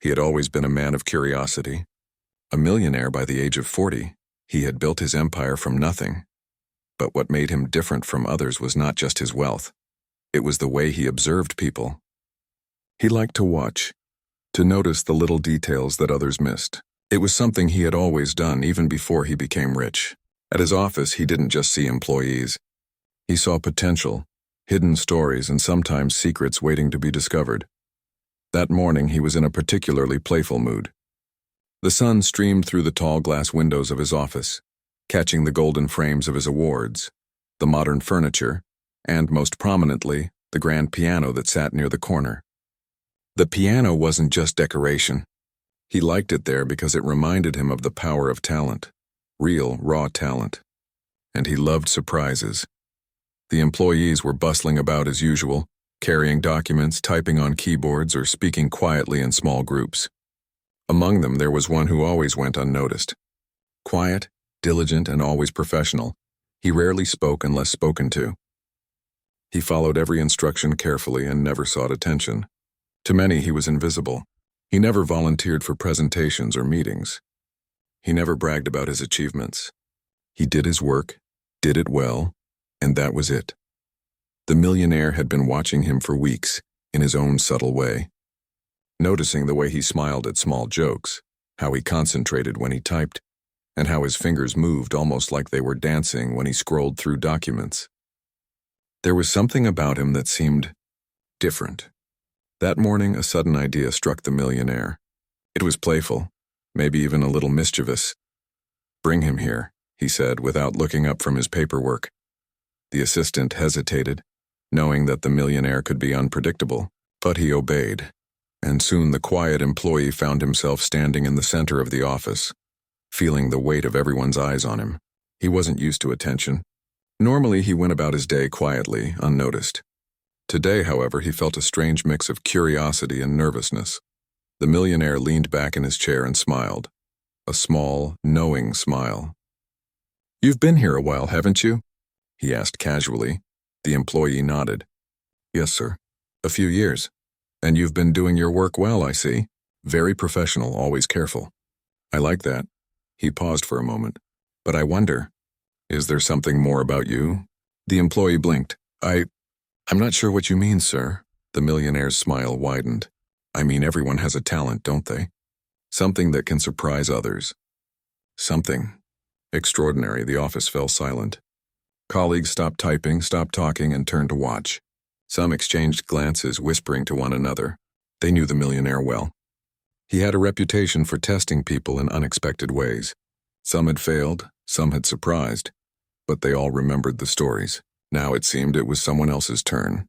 He had always been a man of curiosity. A millionaire by the age of 40, he had built his empire from nothing. But what made him different from others was not just his wealth. It was the way he observed people. He liked to watch, to notice the little details that others missed. It was something he had always done even before he became rich. At his office, he didn't just see employees. He saw potential, hidden stories, and sometimes secrets waiting to be discovered. That morning, he was in a particularly playful mood. The sun streamed through the tall glass windows of his office, catching the golden frames of his awards, the modern furniture, and, most prominently, the grand piano that sat near the corner. The piano wasn't just decoration. He liked it there because it reminded him of the power of talent, real, raw talent. And he loved surprises. The employees were bustling about as usual, carrying documents, typing on keyboards, or speaking quietly in small groups. Among them, there was one who always went unnoticed. Quiet, diligent, and always professional, he rarely spoke unless spoken to. He followed every instruction carefully and never sought attention. To many, he was invisible. He never volunteered for presentations or meetings. He never bragged about his achievements. He did his work, did it well, and that was it. The millionaire had been watching him for weeks, in his own subtle way. Noticing the way he smiled at small jokes, how he concentrated when he typed, and how his fingers moved almost like they were dancing when he scrolled through documents. There was something about him that seemed different. That morning, a sudden idea struck the millionaire. It was playful, maybe even a little mischievous. "Bring him here," he said, without looking up from his paperwork. The assistant hesitated, knowing that the millionaire could be unpredictable, but he obeyed. And soon the quiet employee found himself standing in the center of the office, feeling the weight of everyone's eyes on him. He wasn't used to attention. Normally, he went about his day quietly, unnoticed. Today, however, he felt a strange mix of curiosity and nervousness. The millionaire leaned back in his chair and smiled. A small, knowing smile. "You've been here a while, haven't you?" he asked casually. The employee nodded. "Yes, sir. A few years. And you've been doing your work well, I see. Very professional, always careful. I like that." He paused for a moment. "But I wonder, is there something more about you?" The employee blinked. I'm not sure what you mean, sir." The millionaire's smile widened. "I mean, everyone has a talent, don't they? Something that can surprise others." Something extraordinary. The office fell silent. Colleagues stopped typing, stopped talking, and turned to watch. Some exchanged glances, whispering to one another. They knew the millionaire well. He had a reputation for testing people in unexpected ways. Some had failed, some had surprised, but they all remembered the stories. Now it seemed it was someone else's turn.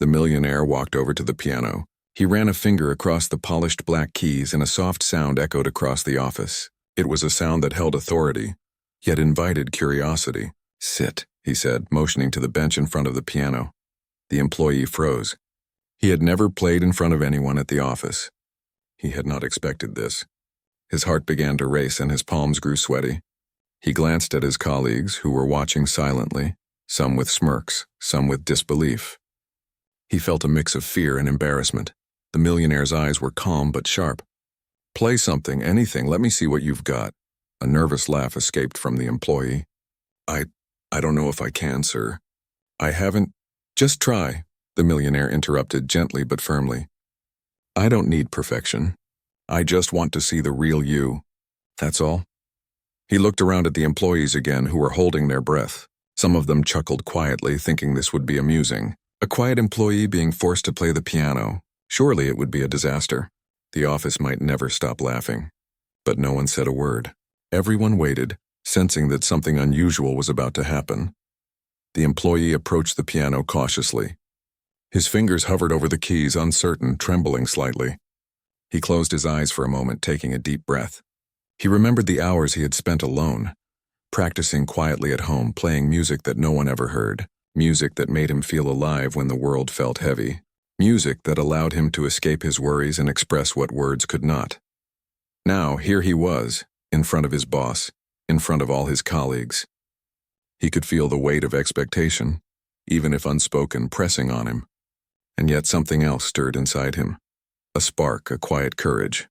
The millionaire walked over to the piano. He ran a finger across the polished black keys, and a soft sound echoed across the office. It was a sound that held authority, yet invited curiosity. "Sit," he said, motioning to the bench in front of the piano. The employee froze. He had never played in front of anyone at the office. He had not expected this. His heart began to race and his palms grew sweaty. He glanced at his colleagues, who were watching silently, some with smirks, some with disbelief. He felt a mix of fear and embarrassment. The millionaire's eyes were calm but sharp. "Play something, anything, let me see what you've got." A nervous laugh escaped from the employee. I don't know if I can, sir. I haven't." "Just try," the millionaire interrupted gently but firmly. "I don't need perfection. I just want to see the real you. That's all." He looked around at the employees again, who were holding their breath. Some of them chuckled quietly, thinking this would be amusing. A quiet employee being forced to play the piano. Surely it would be a disaster. The office might never stop laughing. But no one said a word. Everyone waited, sensing that something unusual was about to happen. The employee approached the piano cautiously. His fingers hovered over the keys, uncertain, trembling slightly. He closed his eyes for a moment, taking a deep breath. He remembered the hours he had spent alone, practicing quietly at home, playing music that no one ever heard, music that made him feel alive when the world felt heavy, music that allowed him to escape his worries and express what words could not. Now, here he was, in front of his boss, in front of all his colleagues. He could feel the weight of expectation, even if unspoken, pressing on him. And yet something else stirred inside him. A spark, a quiet courage.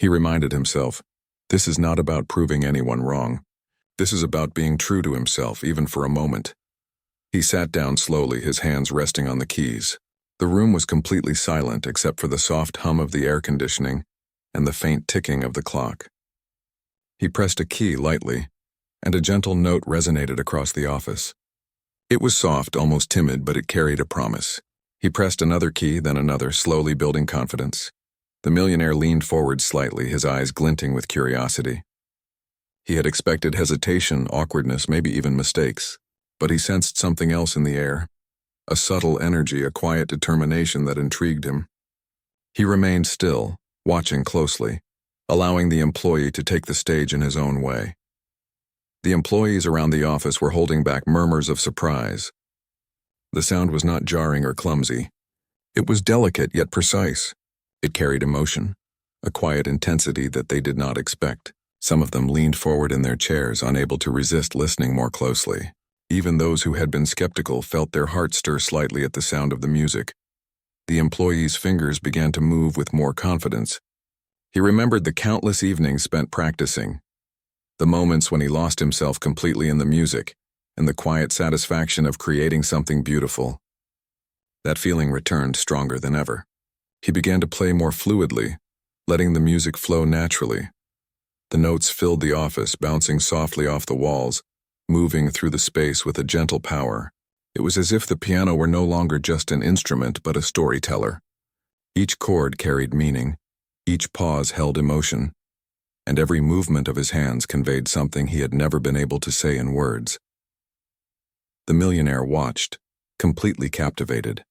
He reminded himself, this is not about proving anyone wrong. This is about being true to himself, even for a moment. He sat down slowly, his hands resting on the keys. The room was completely silent except for the soft hum of the air conditioning and the faint ticking of the clock. He pressed a key lightly, and a gentle note resonated across the office. It was soft, almost timid, but it carried a promise. He pressed another key, then another, slowly building confidence. The millionaire leaned forward slightly, his eyes glinting with curiosity. He had expected hesitation, awkwardness, maybe even mistakes, but he sensed something else in the air, a subtle energy, a quiet determination that intrigued him. He remained still, watching closely, allowing the employee to take the stage in his own way. The employees around the office were holding back murmurs of surprise. The sound was not jarring or clumsy. It was delicate yet precise. It carried emotion, a quiet intensity that they did not expect. Some of them leaned forward in their chairs, unable to resist listening more closely. Even those who had been skeptical felt their hearts stir slightly at the sound of the music. The employee's fingers began to move with more confidence. He remembered the countless evenings spent practicing, the moments when he lost himself completely in the music, and the quiet satisfaction of creating something beautiful. That feeling returned stronger than ever. He began to play more fluidly, letting the music flow naturally. The notes filled the office, bouncing softly off the walls, moving through the space with a gentle power. It was as if the piano were no longer just an instrument but a storyteller. Each chord carried meaning, each pause held emotion, and every movement of his hands conveyed something he had never been able to say in words. The millionaire watched, completely captivated.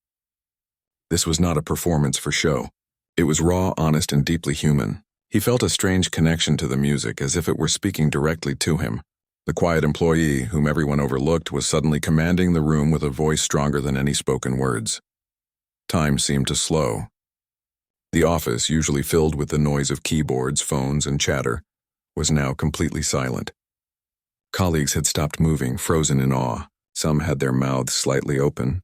This was not a performance for show. It was raw, honest, and deeply human. He felt a strange connection to the music, as if it were speaking directly to him. The quiet employee, whom everyone overlooked, was suddenly commanding the room with a voice stronger than any spoken words. Time seemed to slow. The office, usually filled with the noise of keyboards, phones, and chatter, was now completely silent. Colleagues had stopped moving, frozen in awe. Some had their mouths slightly open,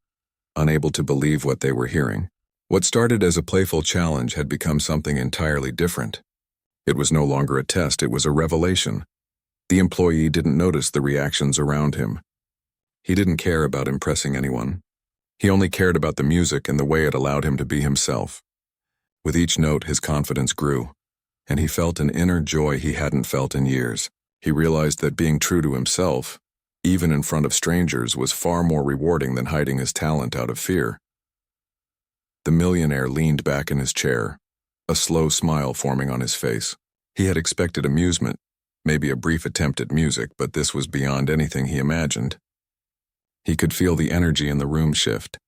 unable to believe what they were hearing. What started as a playful challenge had become something entirely different. It was no longer a test, it was a revelation. The employee didn't notice the reactions around him. He didn't care about impressing anyone. He only cared about the music and the way it allowed him to be himself. With each note, his confidence grew, and he felt an inner joy he hadn't felt in years. He realized that being true to himself, even in front of strangers, was far more rewarding than hiding his talent out of fear. The millionaire leaned back in his chair, a slow smile forming on his face. He had expected amusement, maybe a brief attempt at music, but this was beyond anything he imagined. He could feel the energy in the room shift.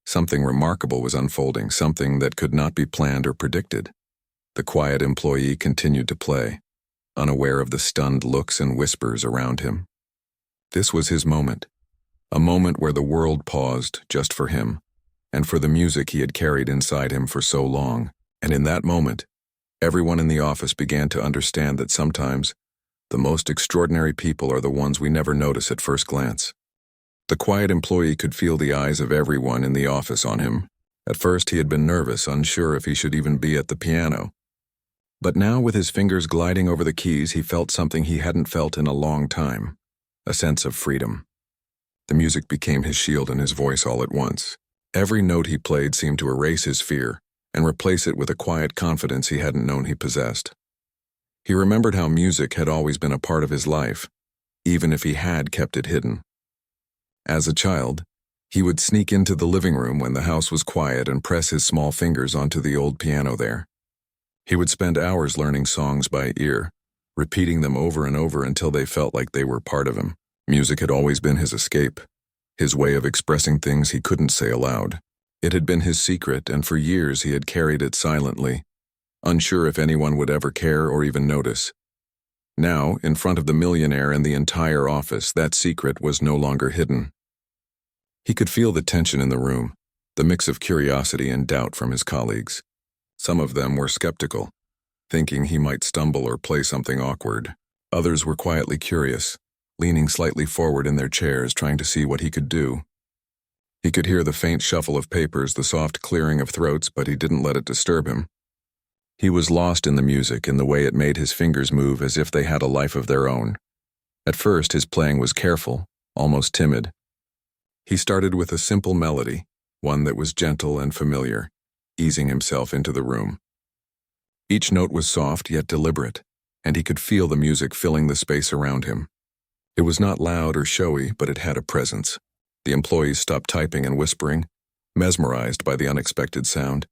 Something remarkable was unfolding, something that could not be planned or predicted. The quiet employee continued to play, unaware of the stunned looks and whispers around him. This was his moment, a moment where the world paused just for him, and for the music he had carried inside him for so long. And in that moment, everyone in the office began to understand that sometimes the most extraordinary people are the ones we never notice at first glance. The quiet employee could feel the eyes of everyone in the office on him. At first he had been nervous, unsure if he should even be at the piano. But now, with his fingers gliding over the keys, he felt something he hadn't felt in a long time, a sense of freedom. The music became his shield and his voice all at once. Every note he played seemed to erase his fear and replace it with a quiet confidence he hadn't known he possessed. He remembered how music had always been a part of his life, even if he had kept it hidden. As a child, he would sneak into the living room when the house was quiet and press his small fingers onto the old piano there. He would spend hours learning songs by ear, repeating them over and over until they felt like they were part of him. Music had always been his escape, his way of expressing things he couldn't say aloud. It had been his secret, and for years he had carried it silently, unsure if anyone would ever care or even notice. Now, in front of the millionaire and the entire office, that secret was no longer hidden. He could feel the tension in the room, the mix of curiosity and doubt from his colleagues. Some of them were skeptical, thinking he might stumble or play something awkward. Others were quietly curious, leaning slightly forward in their chairs, trying to see what he could do. He could hear the faint shuffle of papers, the soft clearing of throats, but he didn't let it disturb him. He was lost in the music, in the way it made his fingers move as if they had a life of their own. At first, his playing was careful, almost timid. He started with a simple melody, one that was gentle and familiar, easing himself into the room. Each note was soft yet deliberate, and he could feel the music filling the space around him. It was not loud or showy, but it had a presence. The employees stopped typing and whispering, mesmerized by the unexpected sound.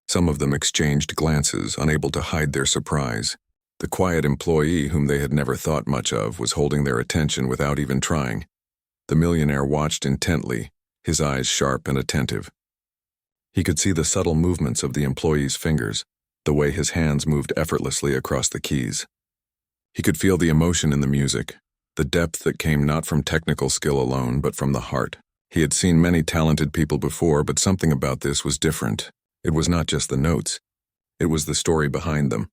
Some of them exchanged glances, unable to hide their surprise. The quiet employee, whom they had never thought much of, was holding their attention without even trying. The millionaire watched intently, his eyes sharp and attentive. He could see the subtle movements of the employee's fingers, the way his hands moved effortlessly across the keys. He could feel the emotion in the music, the depth that came not from technical skill alone, but from the heart. He had seen many talented people before, but something about this was different. It was not just the notes. It was the story behind them.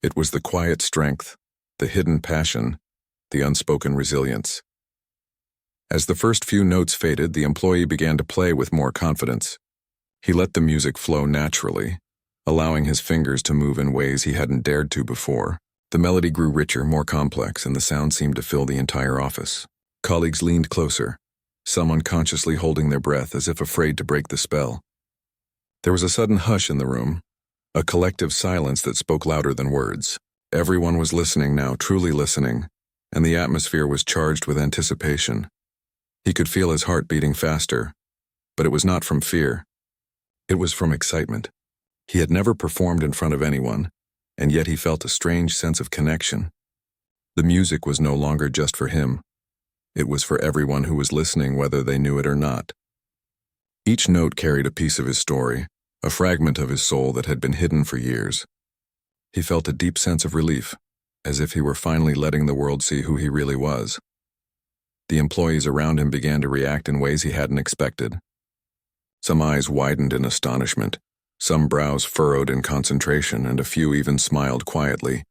It was the quiet strength, the hidden passion, the unspoken resilience. As the first few notes faded, the employee began to play with more confidence. He let the music flow naturally, allowing his fingers to move in ways he hadn't dared to before. The melody grew richer, more complex, and the sound seemed to fill the entire office. Colleagues leaned closer, some unconsciously holding their breath as if afraid to break the spell. There was a sudden hush in the room, a collective silence that spoke louder than words. Everyone was listening now, truly listening, and the atmosphere was charged with anticipation. He could feel his heart beating faster, but it was not from fear. It was from excitement. He had never performed in front of anyone, and yet he felt a strange sense of connection. The music was no longer just for him. It was for everyone who was listening, whether they knew it or not. Each note carried a piece of his story, a fragment of his soul that had been hidden for years. He felt a deep sense of relief, as if he were finally letting the world see who he really was. The employees around him began to react in ways he hadn't expected. Some eyes widened in astonishment, some brows furrowed in concentration, and a few even smiled quietly,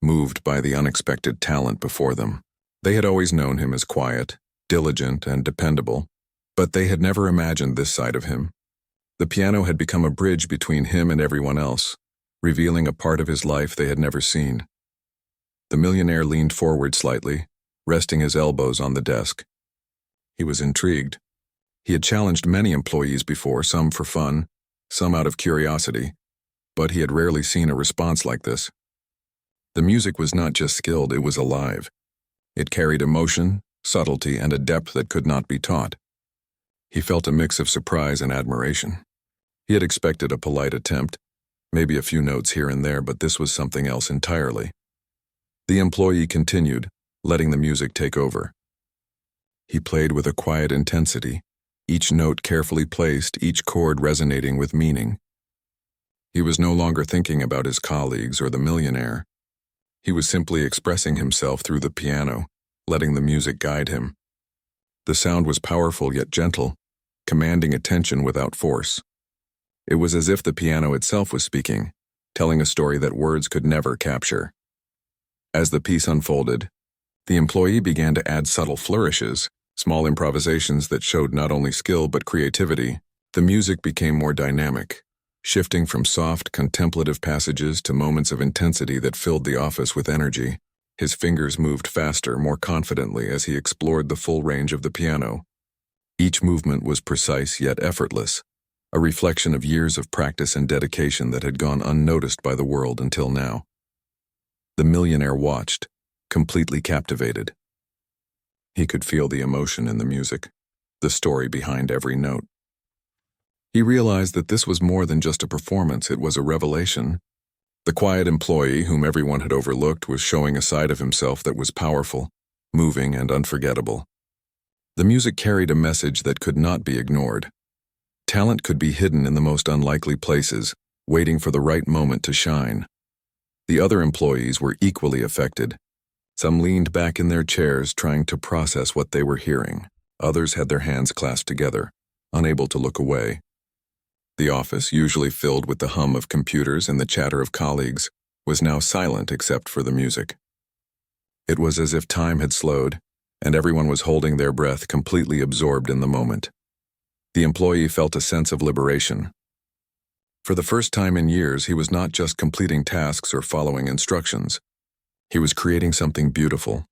moved by the unexpected talent before them. They had always known him as quiet, diligent, and dependable, but they had never imagined this side of him. The piano had become a bridge between him and everyone else, revealing a part of his life they had never seen. The millionaire leaned forward slightly, resting his elbows on the desk. He was intrigued. He had challenged many employees before, some for fun, some out of curiosity, but he had rarely seen a response like this. The music was not just skilled, it was alive. It carried emotion, subtlety, and a depth that could not be taught. He felt a mix of surprise and admiration. He had expected a polite attempt, maybe a few notes here and there, but this was something else entirely. The employee continued, letting the music take over. He played with a quiet intensity, each note carefully placed, each chord resonating with meaning. He was no longer thinking about his colleagues or the millionaire. He was simply expressing himself through the piano, letting the music guide him. The sound was powerful yet gentle, commanding attention without force. It was as if the piano itself was speaking, telling a story that words could never capture. As the piece unfolded, the employee began to add subtle flourishes, small improvisations that showed not only skill but creativity. The music became more dynamic, shifting from soft, contemplative passages to moments of intensity that filled the office with energy. His fingers moved faster, more confidently as he explored the full range of the piano. Each movement was precise yet effortless, a reflection of years of practice and dedication that had gone unnoticed by the world until now. The millionaire watched, completely captivated. He could feel the emotion in the music, the story behind every note. He realized that this was more than just a performance, it was a revelation. The quiet employee, whom everyone had overlooked, was showing a side of himself that was powerful, moving, and unforgettable. The music carried a message that could not be ignored. Talent could be hidden in the most unlikely places, waiting for the right moment to shine. The other employees were equally affected. Some leaned back in their chairs, trying to process what they were hearing. Others had their hands clasped together, unable to look away. The office, usually filled with the hum of computers and the chatter of colleagues, was now silent except for the music. It was as if time had slowed, and everyone was holding their breath, completely absorbed in the moment. The employee felt a sense of liberation. For the first time in years, he was not just completing tasks or following instructions. He was creating something beautiful,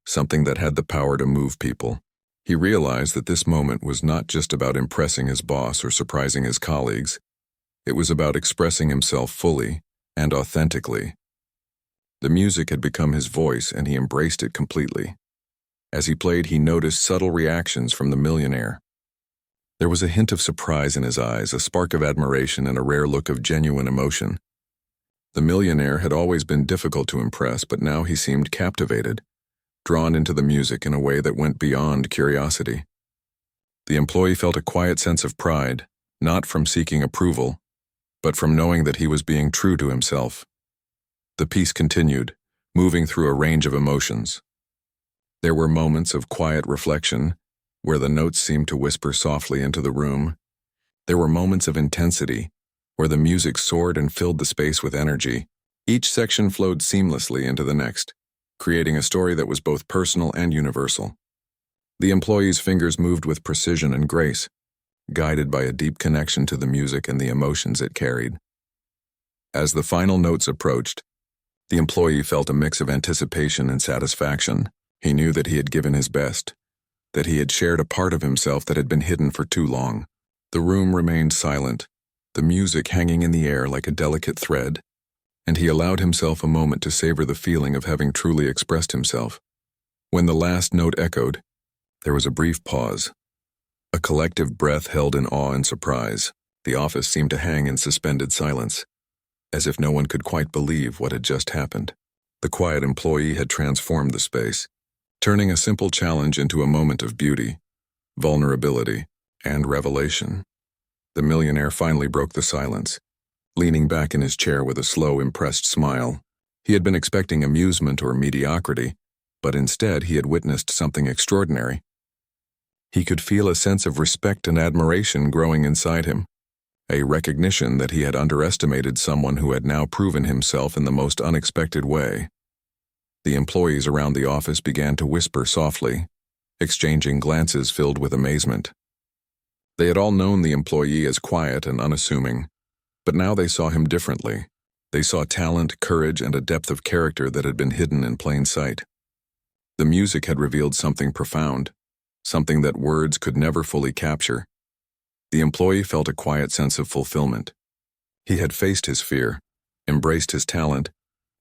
something that had the power to move people. He realized that this moment was not just about impressing his boss or surprising his colleagues. It was about expressing himself fully and authentically. The music had become his voice, and he embraced it completely. As he played, he noticed subtle reactions from the millionaire. There was a hint of surprise in his eyes, a spark of admiration, and a rare look of genuine emotion. The millionaire had always been difficult to impress, but now he seemed captivated, drawn into the music in a way that went beyond curiosity. The employee felt a quiet sense of pride, not from seeking approval, but from knowing that he was being true to himself. The piece continued, moving through a range of emotions. There were moments of quiet reflection, where the notes seemed to whisper softly into the room. There were moments of intensity, where the music soared and filled the space with energy. Each section flowed seamlessly into the next, creating a story that was both personal and universal. The employee's fingers moved with precision and grace, guided by a deep connection to the music and the emotions it carried. As the final notes approached, the employee felt a mix of anticipation and satisfaction. He knew that he had given his best, that he had shared a part of himself that had been hidden for too long. The room remained silent, the music hanging in the air like a delicate thread, and he allowed himself a moment to savor the feeling of having truly expressed himself. When the last note echoed, there was a brief pause, a collective breath held in awe and surprise. The office seemed to hang in suspended silence, as if no one could quite believe what had just happened. The quiet employee had transformed the space, turning a simple challenge into a moment of beauty, vulnerability, and revelation. The millionaire finally broke the silence, leaning back in his chair with a slow, impressed smile. He had been expecting amusement or mediocrity, but instead he had witnessed something extraordinary. He could feel a sense of respect and admiration growing inside him, a recognition that he had underestimated someone who had now proven himself in the most unexpected way. The employees around the office began to whisper softly, exchanging glances filled with amazement. They had all known the employee as quiet and unassuming, but now they saw him differently. They saw talent, courage, and a depth of character that had been hidden in plain sight. The music had revealed something profound, something that words could never fully capture. The employee felt a quiet sense of fulfillment. He had faced his fear, embraced his talent,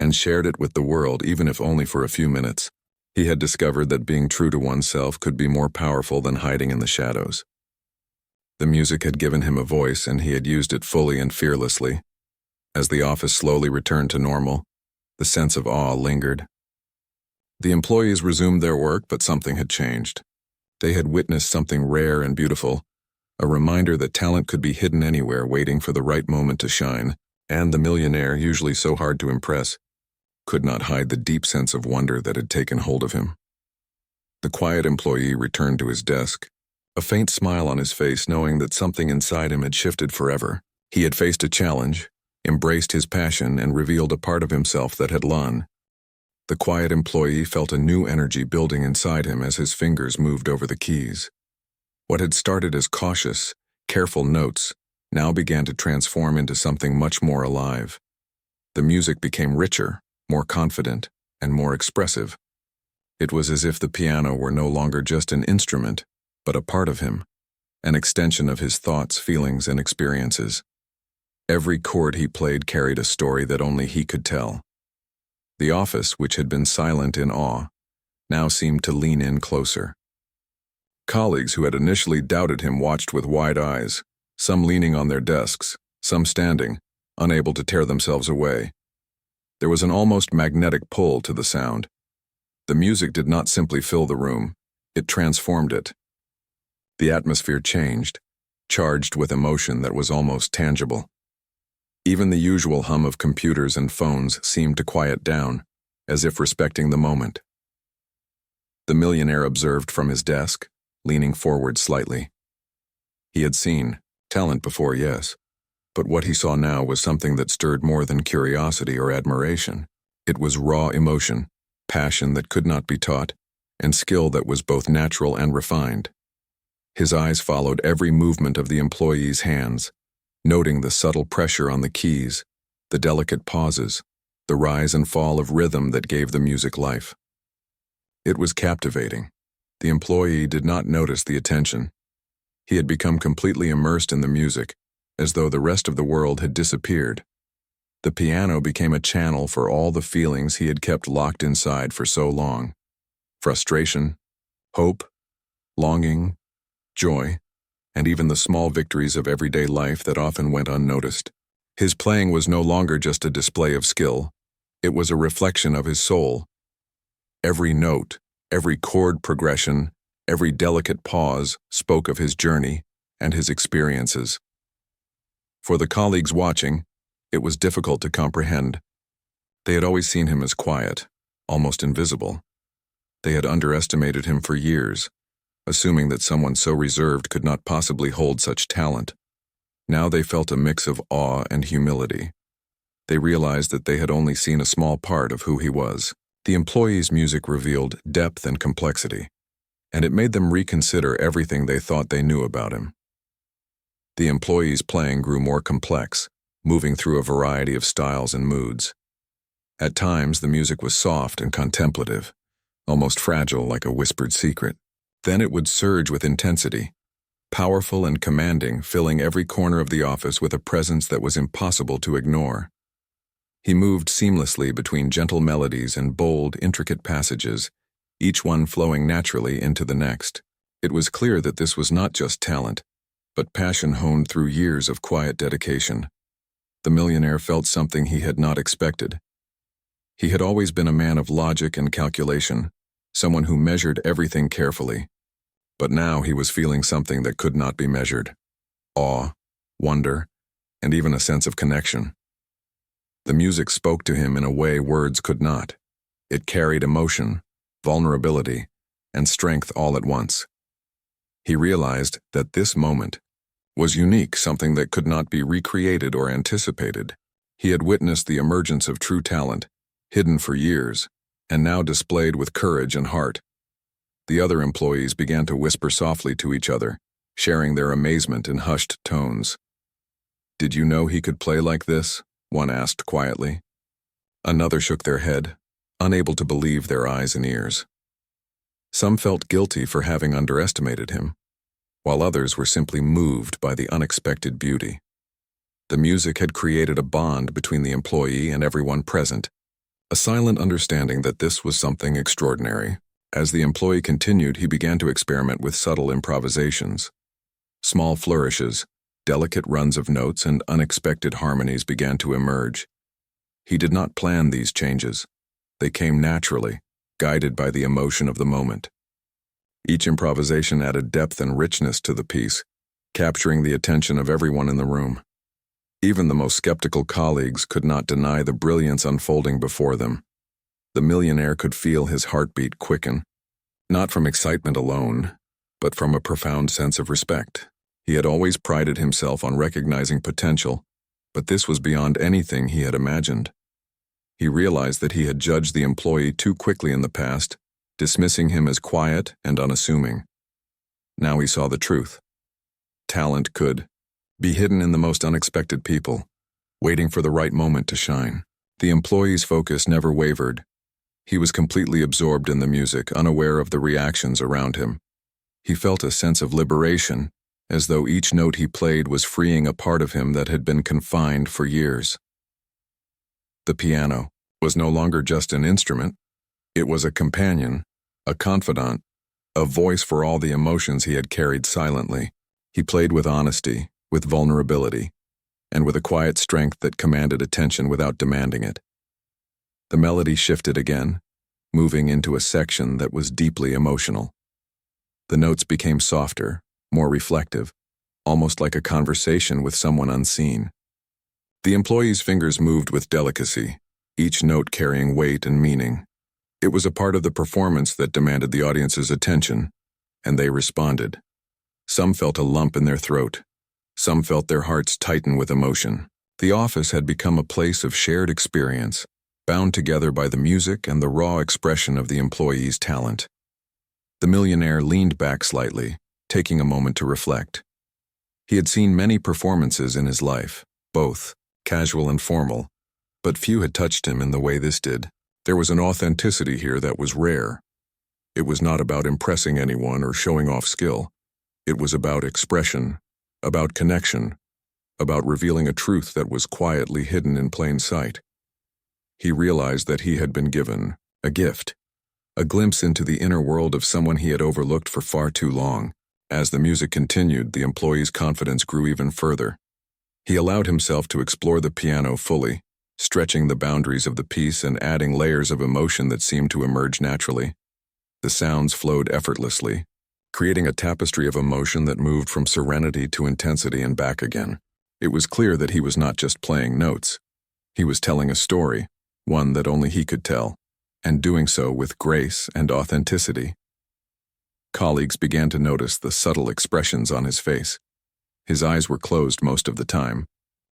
and shared it with the world, even if only for a few minutes. He had discovered that being true to oneself could be more powerful than hiding in the shadows. The music had given him a voice, and he had used it fully and fearlessly. As the office slowly returned to normal, the sense of awe lingered. The employees resumed their work, but something had changed. They had witnessed something rare and beautiful, a reminder that talent could be hidden anywhere, waiting for the right moment to shine, and the millionaire, usually so hard to impress, could not hide the deep sense of wonder that had taken hold of him. The quiet employee returned to his desk, a faint smile on his face, knowing that something inside him had shifted forever. He had faced a challenge, embraced his passion, and revealed a part of himself that had lain. The quiet employee felt a new energy building inside him as his fingers moved over the keys. What had started as cautious, careful notes now began to transform into something much more alive. The music became richer, more confident, and more expressive. It was as if the piano were no longer just an instrument, but a part of him, an extension of his thoughts, feelings, and experiences. Every chord he played carried a story that only he could tell. The office, which had been silent in awe, now seemed to lean in closer. Colleagues who had initially doubted him watched with wide eyes, some leaning on their desks, some standing, unable to tear themselves away. There was an almost magnetic pull to the sound. The music did not simply fill the room, it transformed it. The atmosphere changed, charged with emotion that was almost tangible. Even the usual hum of computers and phones seemed to quiet down, as if respecting the moment. The millionaire observed from his desk, leaning forward slightly. He had seen talent before, yes, but what he saw now was something that stirred more than curiosity or admiration. It was raw emotion, passion that could not be taught, and skill that was both natural and refined. His eyes followed every movement of the employee's hands, noting the subtle pressure on the keys, the delicate pauses, the rise and fall of rhythm that gave the music life. It was captivating. The employee did not notice the attention. He had become completely immersed in the music, as though the rest of the world had disappeared. The piano became a channel for all the feelings he had kept locked inside for so long. Frustration, hope, longing, joy, and even the small victories of everyday life that often went unnoticed. His playing was no longer just a display of skill. It was a reflection of his soul. Every note, every chord progression, every delicate pause spoke of his journey and his experiences. For the colleagues watching, it was difficult to comprehend. They had always seen him as quiet, almost invisible. They had underestimated him for years, assuming that someone so reserved could not possibly hold such talent. Now they felt a mix of awe and humility. They realized that they had only seen a small part of who he was. The employee's music revealed depth and complexity, and it made them reconsider everything they thought they knew about him. The employee's playing grew more complex, moving through a variety of styles and moods. At times, the music was soft and contemplative, almost fragile like a whispered secret. Then it would surge with intensity, powerful and commanding, filling every corner of the office with a presence that was impossible to ignore. He moved seamlessly between gentle melodies and bold, intricate passages, each one flowing naturally into the next. It was clear that this was not just talent, but passion honed through years of quiet dedication. The millionaire felt something he had not expected. He had always been a man of logic and calculation, someone who measured everything carefully. But now he was feeling something that could not be measured: awe, wonder, and even a sense of connection. The music spoke to him in a way words could not. It carried emotion, vulnerability, and strength all at once. He realized that this moment was unique, something that could not be recreated or anticipated. He had witnessed the emergence of true talent, hidden for years, and now displayed with courage and heart. The other employees began to whisper softly to each other, sharing their amazement in hushed tones. "Did you know he could play like this?" one asked quietly. Another shook their head, unable to believe their eyes and ears. Some felt guilty for having underestimated him, while others were simply moved by the unexpected beauty. The music had created a bond between the employee and everyone present, a silent understanding that this was something extraordinary. As the employee continued, he began to experiment with subtle improvisations. Small flourishes, delicate runs of notes, and unexpected harmonies began to emerge. He did not plan these changes. They came naturally, guided by the emotion of the moment. Each improvisation added depth and richness to the piece, capturing the attention of everyone in the room. Even the most skeptical colleagues could not deny the brilliance unfolding before them. The millionaire could feel his heartbeat quicken, not from excitement alone, but from a profound sense of respect. He had always prided himself on recognizing potential, but this was beyond anything he had imagined. He realized that he had judged the employee too quickly in the past, dismissing him as quiet and unassuming. Now he saw the truth. Talent could be hidden in the most unexpected people, waiting for the right moment to shine. The employee's focus never wavered. He was completely absorbed in the music, unaware of the reactions around him. He felt a sense of liberation, as though each note he played was freeing a part of him that had been confined for years. The piano was no longer just an instrument. It was a companion, a confidant, a voice for all the emotions he had carried silently. He played with honesty, with vulnerability, and with a quiet strength that commanded attention without demanding it. The melody shifted again, moving into a section that was deeply emotional. The notes became softer, more reflective, almost like a conversation with someone unseen. The employee's fingers moved with delicacy, each note carrying weight and meaning. It was a part of the performance that demanded the audience's attention, and they responded. Some felt a lump in their throat. Some felt their hearts tighten with emotion. The office had become a place of shared experience, bound together by the music and the raw expression of the employee's talent. The millionaire leaned back slightly, taking a moment to reflect. He had seen many performances in his life, both casual and formal, but few had touched him in the way this did. There was an authenticity here that was rare. It was not about impressing anyone or showing off skill. It was about expression, about connection, about revealing a truth that was quietly hidden in plain sight. He realized that he had been given a gift, a glimpse into the inner world of someone he had overlooked for far too long. As the music continued, the employee's confidence grew even further. He allowed himself to explore the piano fully, stretching the boundaries of the piece and adding layers of emotion that seemed to emerge naturally. The sounds flowed effortlessly, creating a tapestry of emotion that moved from serenity to intensity and back again. It was clear that he was not just playing notes. He was telling a story, one that only he could tell, and doing so with grace and authenticity. Colleagues began to notice the subtle expressions on his face. His eyes were closed most of the time,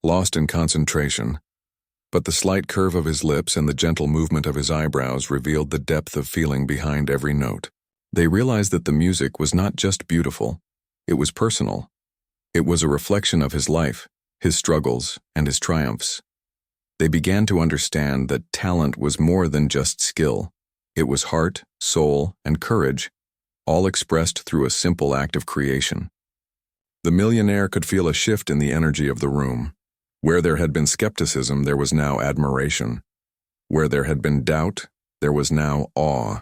lost in concentration, but the slight curve of his lips and the gentle movement of his eyebrows revealed the depth of feeling behind every note. They realized that the music was not just beautiful, it was personal. It was a reflection of his life, his struggles, and his triumphs. They began to understand that talent was more than just skill. It was heart, soul, and courage, all expressed through a simple act of creation. The millionaire could feel a shift in the energy of the room. Where there had been skepticism, there was now admiration. Where there had been doubt, there was now awe.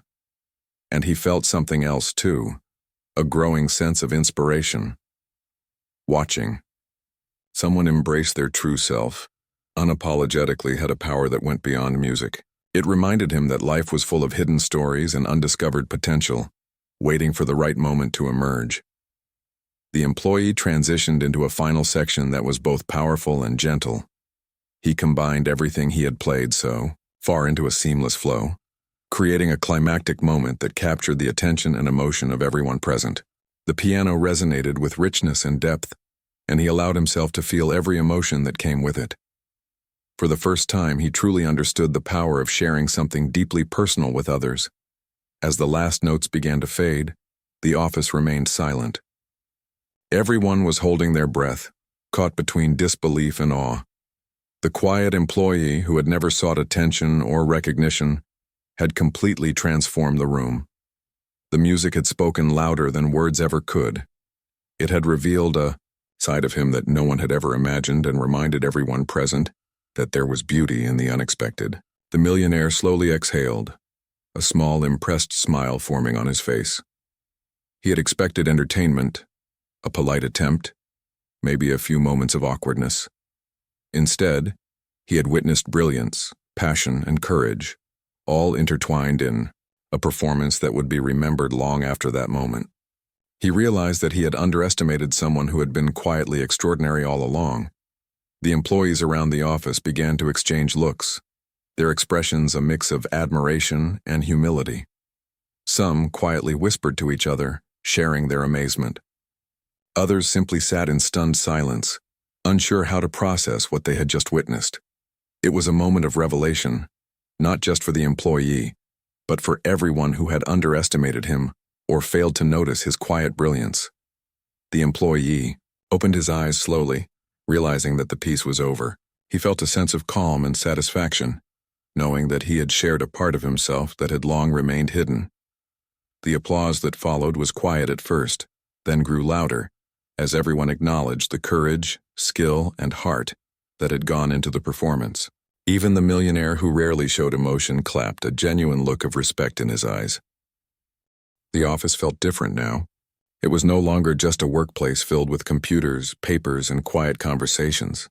And he felt something else too, a growing sense of inspiration. Watching. Someone embraced their true self, unapologetically had a power that went beyond music. It reminded him that life was full of hidden stories and undiscovered potential, waiting for the right moment to emerge. The employee transitioned into a final section that was both powerful and gentle. He combined everything he had played so far into a seamless flow, creating a climactic moment that captured the attention and emotion of everyone present. The piano resonated with richness and depth, and he allowed himself to feel every emotion that came with it. For the first time, he truly understood the power of sharing something deeply personal with others. As the last notes began to fade, the office remained silent. Everyone was holding their breath, caught between disbelief and awe. The quiet employee, who had never sought attention or recognition, had completely transformed the room. The music had spoken louder than words ever could. It had revealed a side of him that no one had ever imagined and reminded everyone present that there was beauty in the unexpected. The millionaire slowly exhaled, a small, impressed smile forming on his face. He had expected entertainment, a polite attempt, maybe a few moments of awkwardness. Instead, he had witnessed brilliance, passion, and courage, all intertwined in a performance that would be remembered long after that moment. He realized that he had underestimated someone who had been quietly extraordinary all along. The employees around the office began to exchange looks, their expressions a mix of admiration and humility. Some quietly whispered to each other, sharing their amazement. Others simply sat in stunned silence, unsure how to process what they had just witnessed. It was a moment of revelation, not just for the employee, but for everyone who had underestimated him or failed to notice his quiet brilliance. The employee opened his eyes slowly, realizing that the piece was over. He felt a sense of calm and satisfaction, knowing that he had shared a part of himself that had long remained hidden. The applause that followed was quiet at first, then grew louder, as everyone acknowledged the courage, skill, and heart that had gone into the performance. Even the millionaire, who rarely showed emotion, clapped, a genuine look of respect in his eyes. The office felt different now. It was no longer just a workplace filled with computers, papers, and quiet conversations.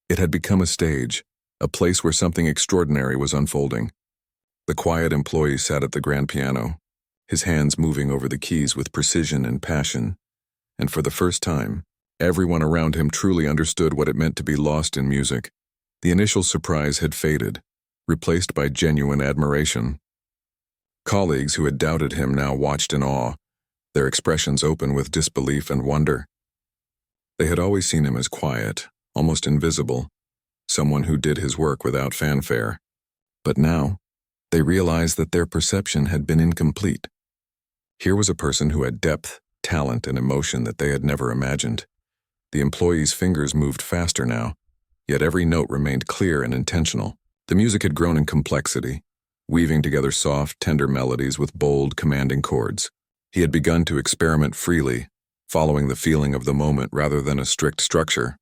It had become a stage, a place where something extraordinary was unfolding. The quiet employee sat at the grand piano, his hands moving over the keys with precision and passion. And for the first time, everyone around him truly understood what it meant to be lost in music. The initial surprise had faded, replaced by genuine admiration. Colleagues who had doubted him now watched in awe, their expressions open with disbelief and wonder. They had always seen him as quiet, almost invisible, someone who did his work without fanfare. But now, they realized that their perception had been incomplete. Here was a person who had depth, talent, and emotion that they had never imagined. The employee's fingers moved faster now, yet every note remained clear and intentional. The music had grown in complexity, weaving together soft, tender melodies with bold, commanding chords. He had begun to experiment freely, following the feeling of the moment rather than a strict structure.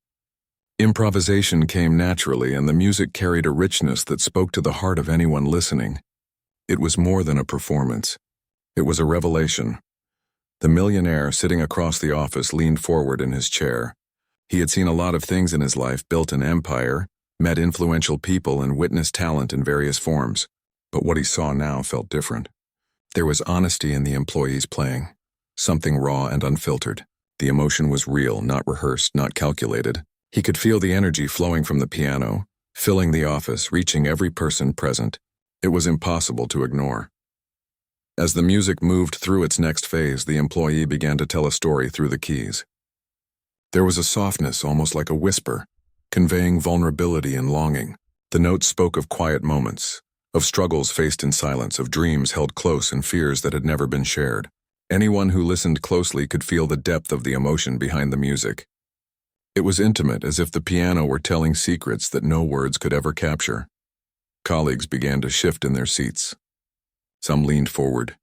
Improvisation came naturally, and the music carried a richness that spoke to the heart of anyone listening. It was more than a performance. It was a revelation. The millionaire sitting across the office leaned forward in his chair. He had seen a lot of things in his life, built an empire, met influential people, and witnessed talent in various forms. But what he saw now felt different. There was honesty in the employees playing, something raw and unfiltered. The emotion was real, not rehearsed, not calculated. He could feel the energy flowing from the piano, filling the office, reaching every person present. It was impossible to ignore. As the music moved through its next phase, the employee began to tell a story through the keys. There was a softness, almost like a whisper, conveying vulnerability and longing. The notes spoke of quiet moments, of struggles faced in silence, of dreams held close and fears that had never been shared. Anyone who listened closely could feel the depth of the emotion behind the music. It was intimate, as if the piano were telling secrets that no words could ever capture. Colleagues began to shift in their seats. Some leaned forward,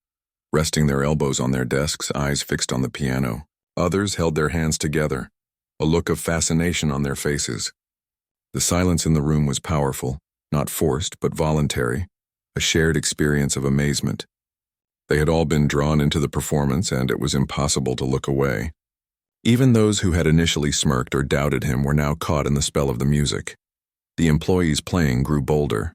resting their elbows on their desks, eyes fixed on the piano. Others held their hands together, a look of fascination on their faces. The silence in the room was powerful, not forced but voluntary, a shared experience of amazement. They had all been drawn into the performance, and it was impossible to look away. Even those who had initially smirked or doubted him were now caught in the spell of the music. The employee's playing grew bolder.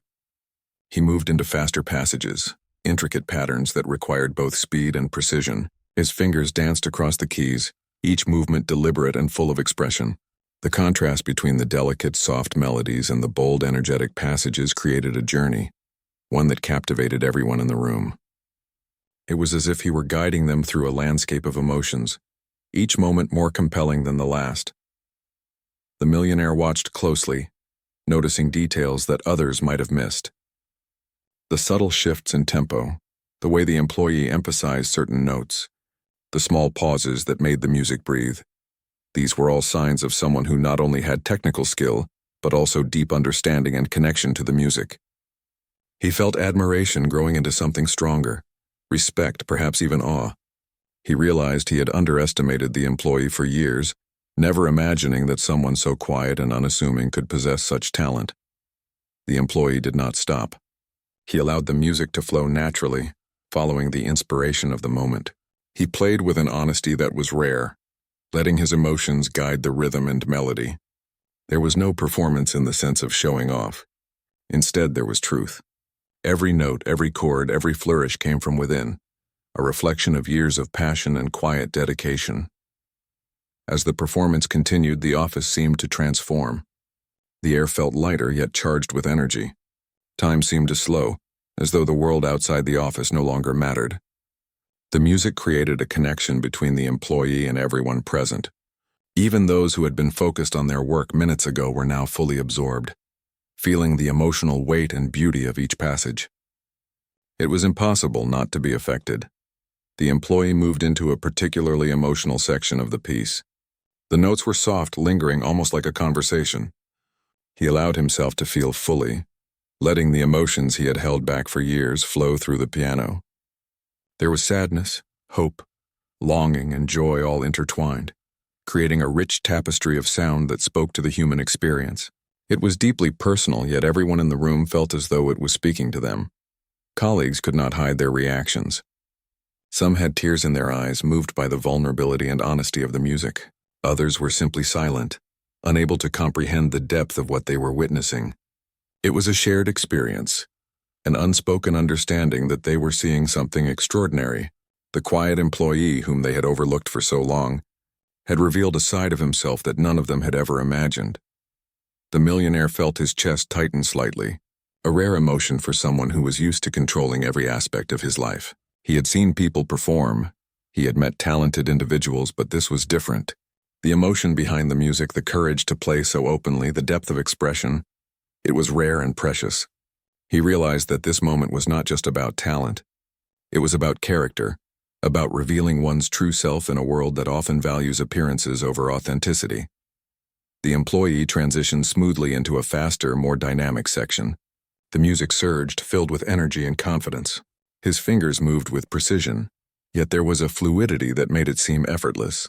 He moved into faster passages, intricate patterns that required both speed and precision. His fingers danced across the keys, each movement deliberate and full of expression. The contrast between the delicate, soft melodies and the bold, energetic passages created a journey, one that captivated everyone in the room. It was as if he were guiding them through a landscape of emotions, each moment more compelling than the last. The millionaire watched closely, noticing details that others might have missed. The subtle shifts in tempo, the way the employee emphasized certain notes, the small pauses that made the music breathe. These were all signs of someone who not only had technical skill, but also deep understanding and connection to the music. He felt admiration growing into something stronger, respect, perhaps even awe. He realized he had underestimated the employee for years, never imagining that someone so quiet and unassuming could possess such talent. The employee did not stop. He allowed the music to flow naturally, following the inspiration of the moment. He played with an honesty that was rare, letting his emotions guide the rhythm and melody. There was no performance in the sense of showing off. Instead, there was truth. Every note, every chord, every flourish came from within, a reflection of years of passion and quiet dedication. As the performance continued, the office seemed to transform. The air felt lighter, yet charged with energy. Time seemed to slow, as though the world outside the office no longer mattered. The music created a connection between the employee and everyone present. Even those who had been focused on their work minutes ago were now fully absorbed, feeling the emotional weight and beauty of each passage. It was impossible not to be affected. The employee moved into a particularly emotional section of the piece. The notes were soft, lingering, almost like a conversation. He allowed himself to feel fully, letting the emotions he had held back for years flow through the piano. There was sadness, hope, longing, and joy all intertwined, creating a rich tapestry of sound that spoke to the human experience. It was deeply personal, yet everyone in the room felt as though it was speaking to them. Colleagues could not hide their reactions. Some had tears in their eyes, moved by the vulnerability and honesty of the music. Others were simply silent, unable to comprehend the depth of what they were witnessing. It was a shared experience, an unspoken understanding that they were seeing something extraordinary. The quiet employee whom they had overlooked for so long had revealed a side of himself that none of them had ever imagined. The millionaire felt his chest tighten slightly, a rare emotion for someone who was used to controlling every aspect of his life. He had seen people perform, he had met talented individuals, but this was different. The emotion behind the music, the courage to play so openly, the depth of expression, it was rare and precious. He realized that this moment was not just about talent. It was about character, about revealing one's true self in a world that often values appearances over authenticity. The employee transitioned smoothly into a faster, more dynamic section. The music surged, filled with energy and confidence. His fingers moved with precision, yet there was a fluidity that made it seem effortless.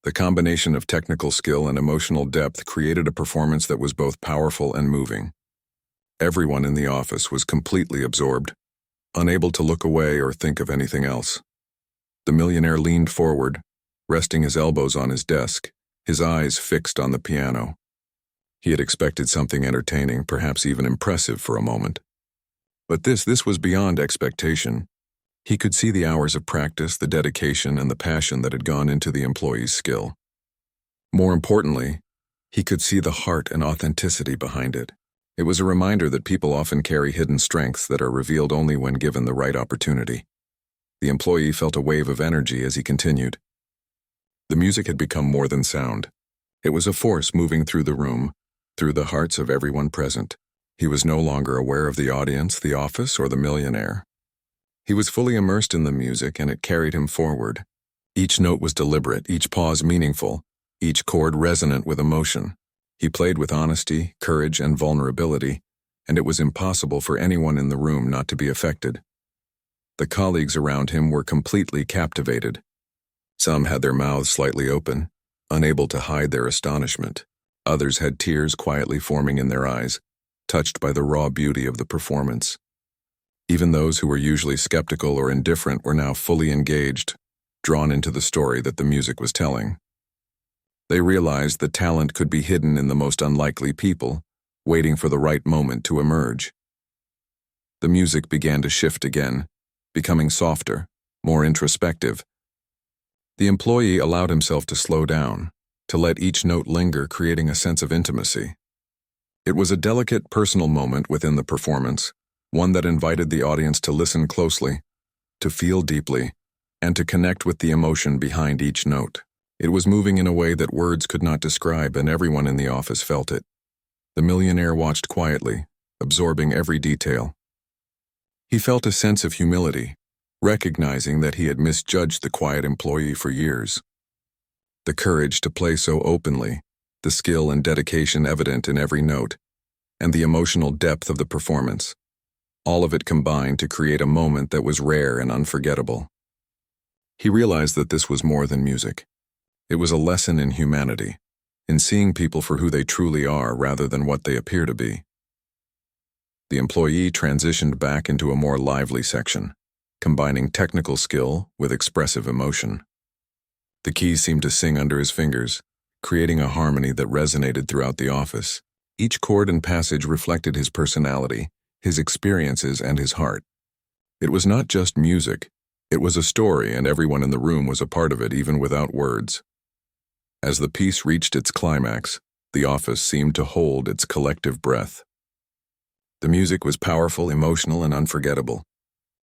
The combination of technical skill and emotional depth created a performance that was both powerful and moving. Everyone in the office was completely absorbed, unable to look away or think of anything else. The millionaire leaned forward, resting his elbows on his desk, his eyes fixed on the piano. He had expected something entertaining, perhaps even impressive for a moment. But this was beyond expectation. He could see the hours of practice, the dedication, and the passion that had gone into the employee's skill. More importantly, he could see the heart and authenticity behind it. It was a reminder that people often carry hidden strengths that are revealed only when given the right opportunity. The employee felt a wave of energy as he continued. The music had become more than sound. It was a force moving through the room, through the hearts of everyone present. He was no longer aware of the audience, the office, or the millionaire. He was fully immersed in the music, and it carried him forward. Each note was deliberate, each pause meaningful, each chord resonant with emotion. He played with honesty, courage, and vulnerability, and it was impossible for anyone in the room not to be affected. The colleagues around him were completely captivated. Some had their mouths slightly open, unable to hide their astonishment. Others had tears quietly forming in their eyes, touched by the raw beauty of the performance. Even those who were usually skeptical or indifferent were now fully engaged, drawn into the story that the music was telling. They realized that talent could be hidden in the most unlikely people, waiting for the right moment to emerge. The music began to shift again, becoming softer, more introspective. The employee allowed himself to slow down, to let each note linger, creating a sense of intimacy. It was a delicate, personal moment within the performance, one that invited the audience to listen closely, to feel deeply, and to connect with the emotion behind each note. It was moving in a way that words could not describe, and everyone in the office felt it. The millionaire watched quietly, absorbing every detail. He felt a sense of humility, recognizing that he had misjudged the quiet employee for years. The courage to play so openly, the skill and dedication evident in every note, and the emotional depth of the performance. All of it combined to create a moment that was rare and unforgettable. He realized that this was more than music. It was a lesson in humanity, in seeing people for who they truly are rather than what they appear to be. The employee transitioned back into a more lively section, combining technical skill with expressive emotion. The keys seemed to sing under his fingers, creating a harmony that resonated throughout the office. Each chord and passage reflected his personality, his experiences, and his heart. It was not just music, it was a story, and everyone in the room was a part of it, even without words. As the piece reached its climax, the office seemed to hold its collective breath. The music was powerful, emotional, and unforgettable.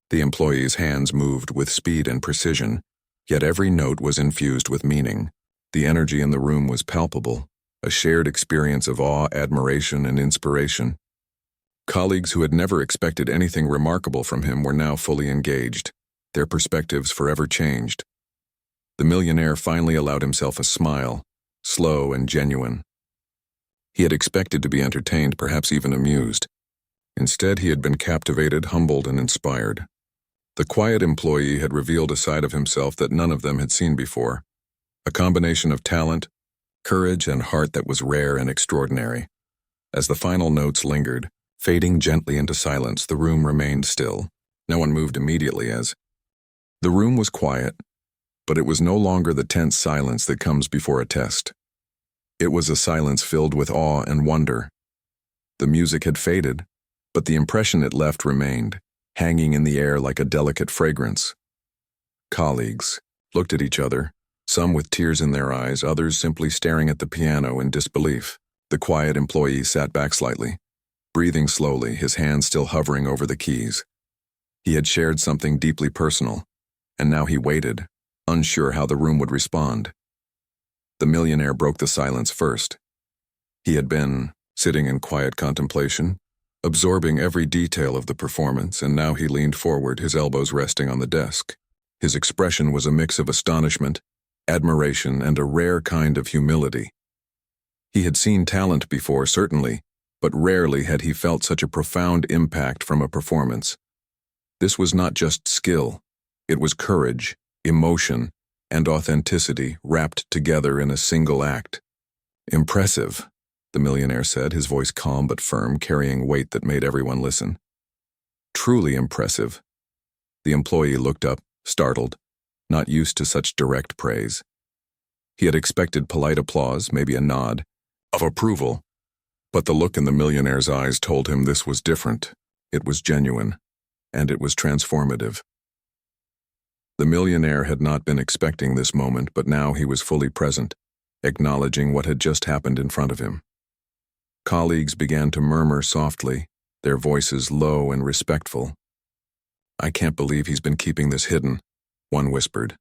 The employee's hands moved with speed and precision, yet every note was infused with meaning. The energy in the room was palpable, a shared experience of awe, admiration, and inspiration. Colleagues who had never expected anything remarkable from him were now fully engaged, their perspectives forever changed. The millionaire finally allowed himself a smile, slow and genuine. He had expected to be entertained, perhaps even amused. Instead, he had been captivated, humbled, and inspired. The quiet employee had revealed a side of himself that none of them had seen before, a combination of talent, courage, and heart that was rare and extraordinary. As the final notes lingered, fading gently into silence, the room remained still. No one moved immediately as the room was quiet, but it was no longer the tense silence that comes before a test. It was a silence filled with awe and wonder. The music had faded, but the impression it left remained, hanging in the air like a delicate fragrance. Colleagues looked at each other, some with tears in their eyes, others simply staring at the piano in disbelief. The quiet employee sat back slightly, breathing slowly, his hands still hovering over the keys. He had shared something deeply personal, and now he waited, unsure how the room would respond. The millionaire broke the silence first. He had been sitting in quiet contemplation, absorbing every detail of the performance, and now he leaned forward, his elbows resting on the desk. His expression was a mix of astonishment, admiration, and a rare kind of humility. He had seen talent before, certainly, but rarely had he felt such a profound impact from a performance. This was not just skill. It was courage, emotion, and authenticity wrapped together in a single act. "Impressive," the millionaire said, his voice calm but firm, carrying weight that made everyone listen. "Truly impressive." The employee looked up, startled, not used to such direct praise. He had expected polite applause, maybe a nod of approval, but the look in the millionaire's eyes told him this was different. It was genuine, and it was transformative. The millionaire had not been expecting this moment, but now he was fully present, acknowledging what had just happened in front of him. Colleagues began to murmur softly, their voices low and respectful. "I can't believe he's been keeping this hidden," one whispered.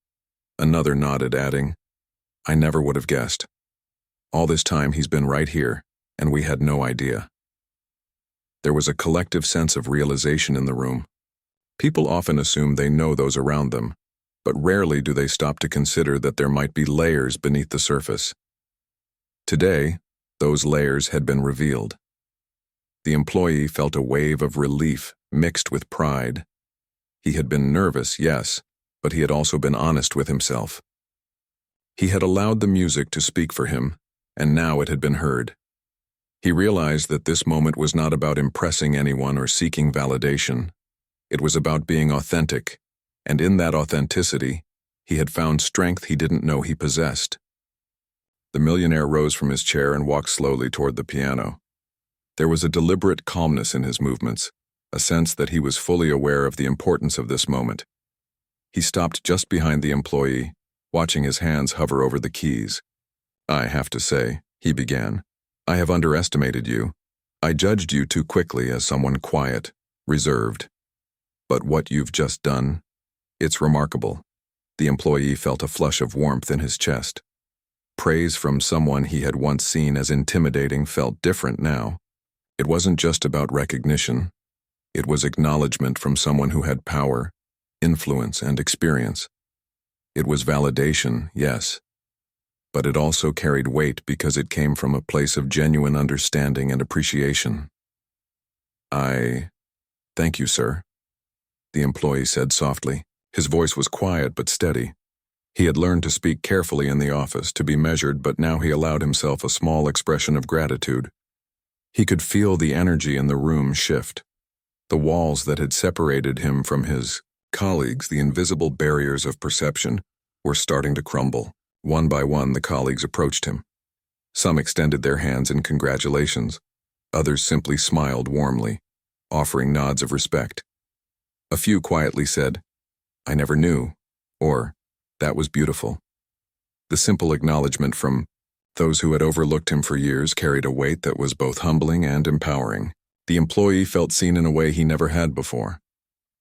Another nodded, adding, "I never would have guessed. All this time he's been right here, and we had no idea." There was a collective sense of realization in the room. People often assume they know those around them, but rarely do they stop to consider that there might be layers beneath the surface. Today, those layers had been revealed. The employee felt a wave of relief mixed with pride. He had been nervous, yes, but he had also been honest with himself. He had allowed the music to speak for him, and now it had been heard. He realized that this moment was not about impressing anyone or seeking validation. It was about being authentic, and in that authenticity, he had found strength he didn't know he possessed. The millionaire rose from his chair and walked slowly toward the piano. There was a deliberate calmness in his movements, a sense that he was fully aware of the importance of this moment. He stopped just behind the employee, watching his hands hover over the keys. "I have to say," he began, "I have underestimated you. I judged you too quickly as someone quiet, reserved. But what you've just done, it's remarkable." The employee felt a flush of warmth in his chest. Praise from someone he had once seen as intimidating felt different now. It wasn't just about recognition. It was acknowledgement from someone who had power, influence, and experience. It was validation, yes, but it also carried weight because it came from a place of genuine understanding and appreciation. Thank you, sir," the employee said softly. His voice was quiet but steady. He had learned to speak carefully in the office, to be measured, but now he allowed himself a small expression of gratitude. He could feel the energy in the room shift. The walls that had separated him from his colleagues, the invisible barriers of perception, were starting to crumble. One by one, the colleagues approached him. Some extended their hands in congratulations. Others simply smiled warmly, offering nods of respect. A few quietly said, "I never knew," or, "That was beautiful." The simple acknowledgement from those who had overlooked him for years carried a weight that was both humbling and empowering. The employee felt seen in a way he never had before.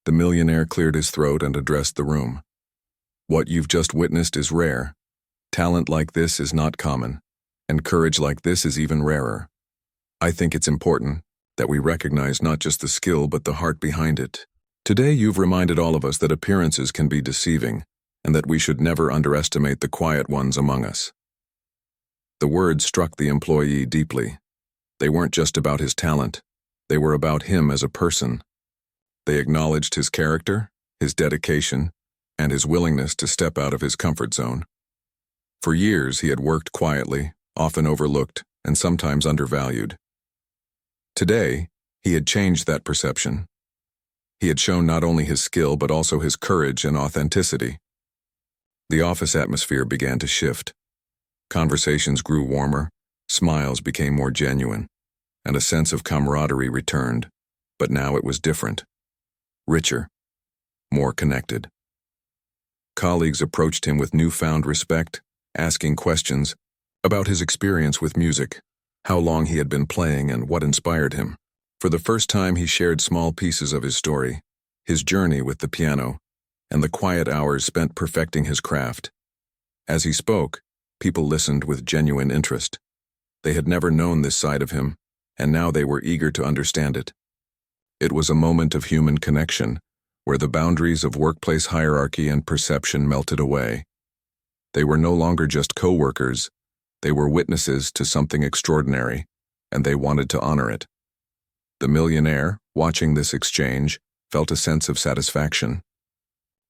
The millionaire cleared his throat and addressed the room. "What you've just witnessed is rare. Talent like this is not common, and courage like this is even rarer. I think it's important that we recognize not just the skill but the heart behind it. Today you've reminded all of us that appearances can be deceiving, and that we should never underestimate the quiet ones among us." The words struck the employee deeply. They weren't just about his talent. They were about him as a person. They acknowledged his character, his dedication, and his willingness to step out of his comfort zone. For years he had worked quietly, often overlooked, and sometimes undervalued. Today, he had changed that perception. He had shown not only his skill but also his courage and authenticity. The office atmosphere began to shift. Conversations grew warmer, smiles became more genuine, and a sense of camaraderie returned. But now it was different. Richer. More connected. Colleagues approached him with newfound respect, asking questions about his experience with music, how long he had been playing, and what inspired him. For the first time he shared small pieces of his story, his journey with the piano, and the quiet hours spent perfecting his craft. As he spoke, people listened with genuine interest. They had never known this side of him, and now they were eager to understand it. It was a moment of human connection, where the boundaries of workplace hierarchy and perception melted away. They were no longer just co-workers, They were witnesses to something extraordinary, and they wanted to honor it. The millionaire, watching this exchange, felt a sense of satisfaction.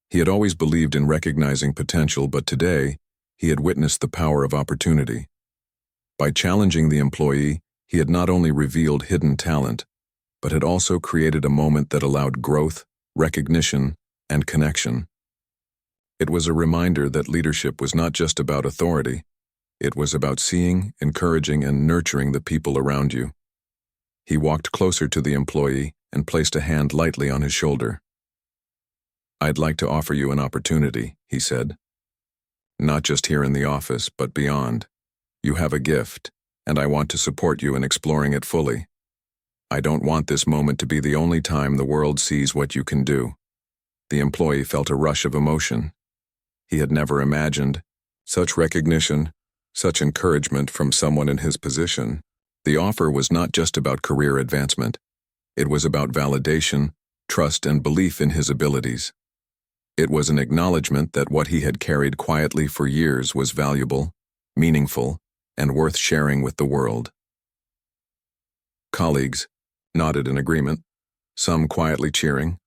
He had always believed in recognizing potential, but today, he had witnessed the power of opportunity. By challenging the employee, he had not only revealed hidden talent, but had also created a moment that allowed growth, recognition, and connection. It was a reminder that leadership was not just about authority. It was about seeing, encouraging, and nurturing the people around you. He walked closer to the employee and placed a hand lightly on his shoulder. "I'd like to offer you an opportunity," he said. "Not just here in the office, but beyond. You have a gift, and I want to support you in exploring it fully. I don't want this moment to be the only time the world sees what you can do." The employee felt a rush of emotion. He had never imagined such recognition, such encouragement from someone in his position. The offer was not just about career advancement. It was about validation, trust, and belief in his abilities. It was an acknowledgement that what he had carried quietly for years was valuable, meaningful, and worth sharing with the world. Colleagues nodded in agreement, some quietly cheering,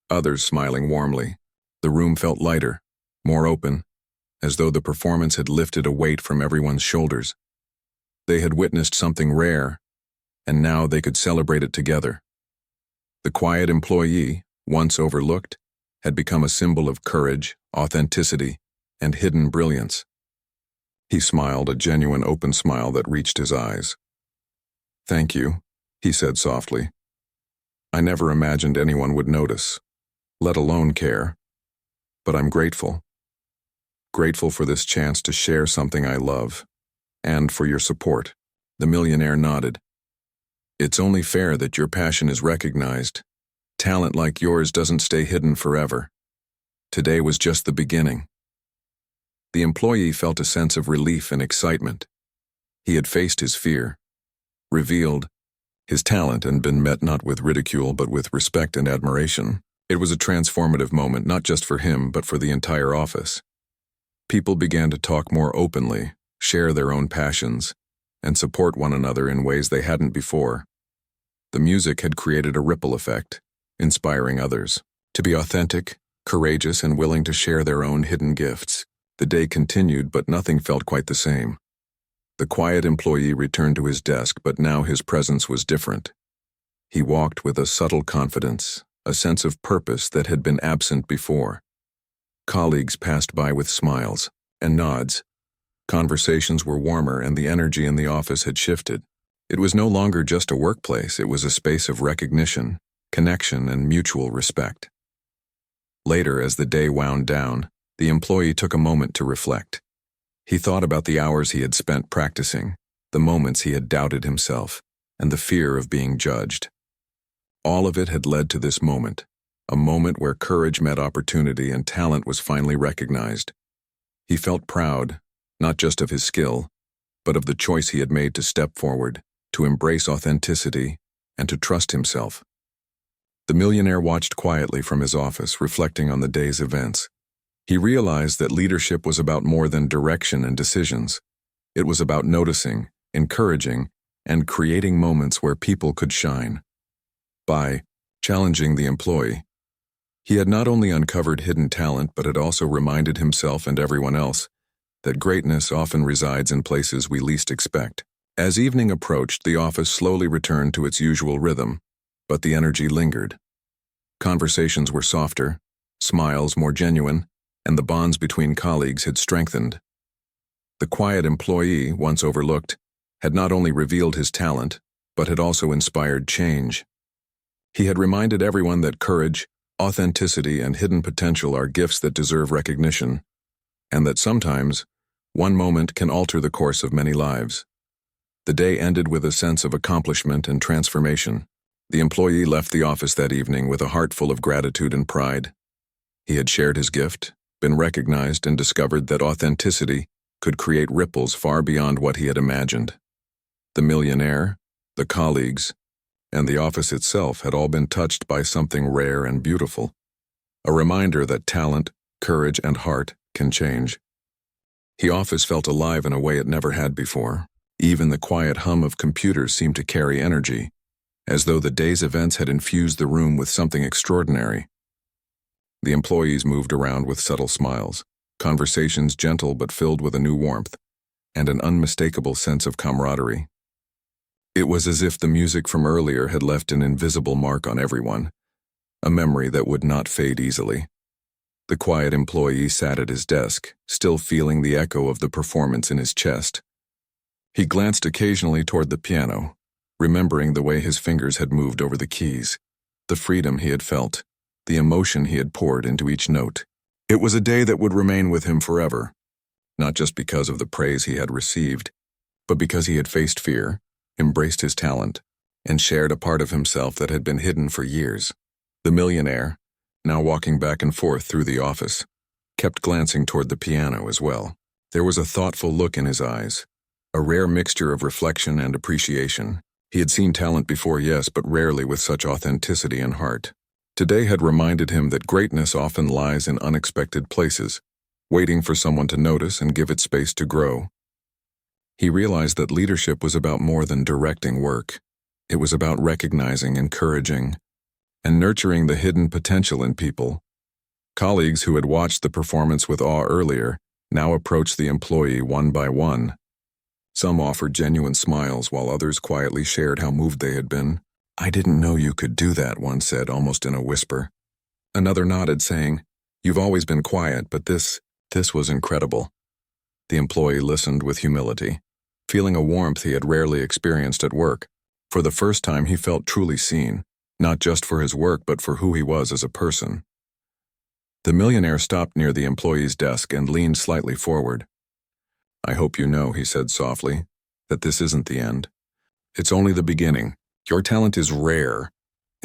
others smiling warmly. The room felt lighter, more open, as though the performance had lifted a weight from everyone's shoulders. They had witnessed something rare, and now they could celebrate it together. The quiet employee, once overlooked, had become a symbol of courage, authenticity, and hidden brilliance. He smiled, a genuine open smile that reached his eyes. "Thank you," he said softly. "I never imagined anyone would notice, let alone care. But I'm grateful. Grateful for this chance to share something I love, and for your support." The millionaire nodded. "It's only fair that your passion is recognized. Talent like yours doesn't stay hidden forever. Today was just the beginning." The employee felt a sense of relief and excitement. He had faced his fear, revealed his talent, and been met not with ridicule but with respect and admiration. It was a transformative moment, not just for him but for the entire office. People began to talk more openly, share their own passions, and support one another in ways they hadn't before. The music had created a ripple effect, inspiring others to be authentic, courageous, and willing to share their own hidden gifts. The day continued, but nothing felt quite the same. The quiet employee returned to his desk, but now his presence was different. He walked with a subtle confidence, a sense of purpose that had been absent before. Colleagues passed by with smiles and nods. Conversations were warmer, and the energy in the office had shifted. It was no longer just a workplace, it was a space of recognition, connection, and mutual respect. Later, as the day wound down, the employee took a moment to reflect. He thought about the hours he had spent practicing, the moments he had doubted himself, and the fear of being judged. All of it had led to this moment, a moment where courage met opportunity and talent was finally recognized. He felt proud, not just of his skill, but of the choice he had made to step forward, to embrace authenticity, and to trust himself. The millionaire watched quietly from his office, reflecting on the day's events. He realized that leadership was about more than direction and decisions. It was about noticing, encouraging, and creating moments where people could shine. By challenging the employee, he had not only uncovered hidden talent but had also reminded himself and everyone else that greatness often resides in places we least expect. As evening approached, the office slowly returned to its usual rhythm, but the energy lingered. Conversations were softer, smiles more genuine, and the bonds between colleagues had strengthened. The quiet employee, once overlooked, had not only revealed his talent, but had also inspired change. He had reminded everyone that courage, authenticity, and hidden potential are gifts that deserve recognition, and that sometimes, one moment can alter the course of many lives. The day ended with a sense of accomplishment and transformation. The employee left the office that evening with a heart full of gratitude and pride. He had shared his gift, been recognized, and discovered that authenticity could create ripples far beyond what he had imagined. The millionaire, the colleagues, and the office itself had all been touched by something rare and beautiful, a reminder that talent, courage, and heart can change. The office felt alive in a way it never had before. Even the quiet hum of computers seemed to carry energy, as though the day's events had infused the room with something extraordinary. The employees moved around with subtle smiles, conversations gentle but filled with a new warmth, and an unmistakable sense of camaraderie. It was as if the music from earlier had left an invisible mark on everyone, a memory that would not fade easily. The quiet employee sat at his desk, still feeling the echo of the performance in his chest. He glanced occasionally toward the piano, remembering the way his fingers had moved over the keys, the freedom he had felt, the emotion he had poured into each note. It was a day that would remain with him forever, not just because of the praise he had received, but because he had faced fear, embraced his talent, and shared a part of himself that had been hidden for years. The millionaire, now walking back and forth through the office, kept glancing toward the piano as well. There was a thoughtful look in his eyes, a rare mixture of reflection and appreciation. He had seen talent before, yes, but rarely with such authenticity and heart. Today had reminded him that greatness often lies in unexpected places, waiting for someone to notice and give it space to grow. He realized that leadership was about more than directing work. It was about recognizing, encouraging, and nurturing the hidden potential in people. Colleagues who had watched the performance with awe earlier now approached the employee one by one. Some offered genuine smiles while others quietly shared how moved they had been. "I didn't know you could do that," one said, almost in a whisper. Another nodded, saying, "You've always been quiet, but this was incredible." The employee listened with humility, feeling a warmth he had rarely experienced at work. For the first time, he felt truly seen, not just for his work, but for who he was as a person. The millionaire stopped near the employee's desk and leaned slightly forward. "I hope you know," he said softly, "that this isn't the end. It's only the beginning. Your talent is rare,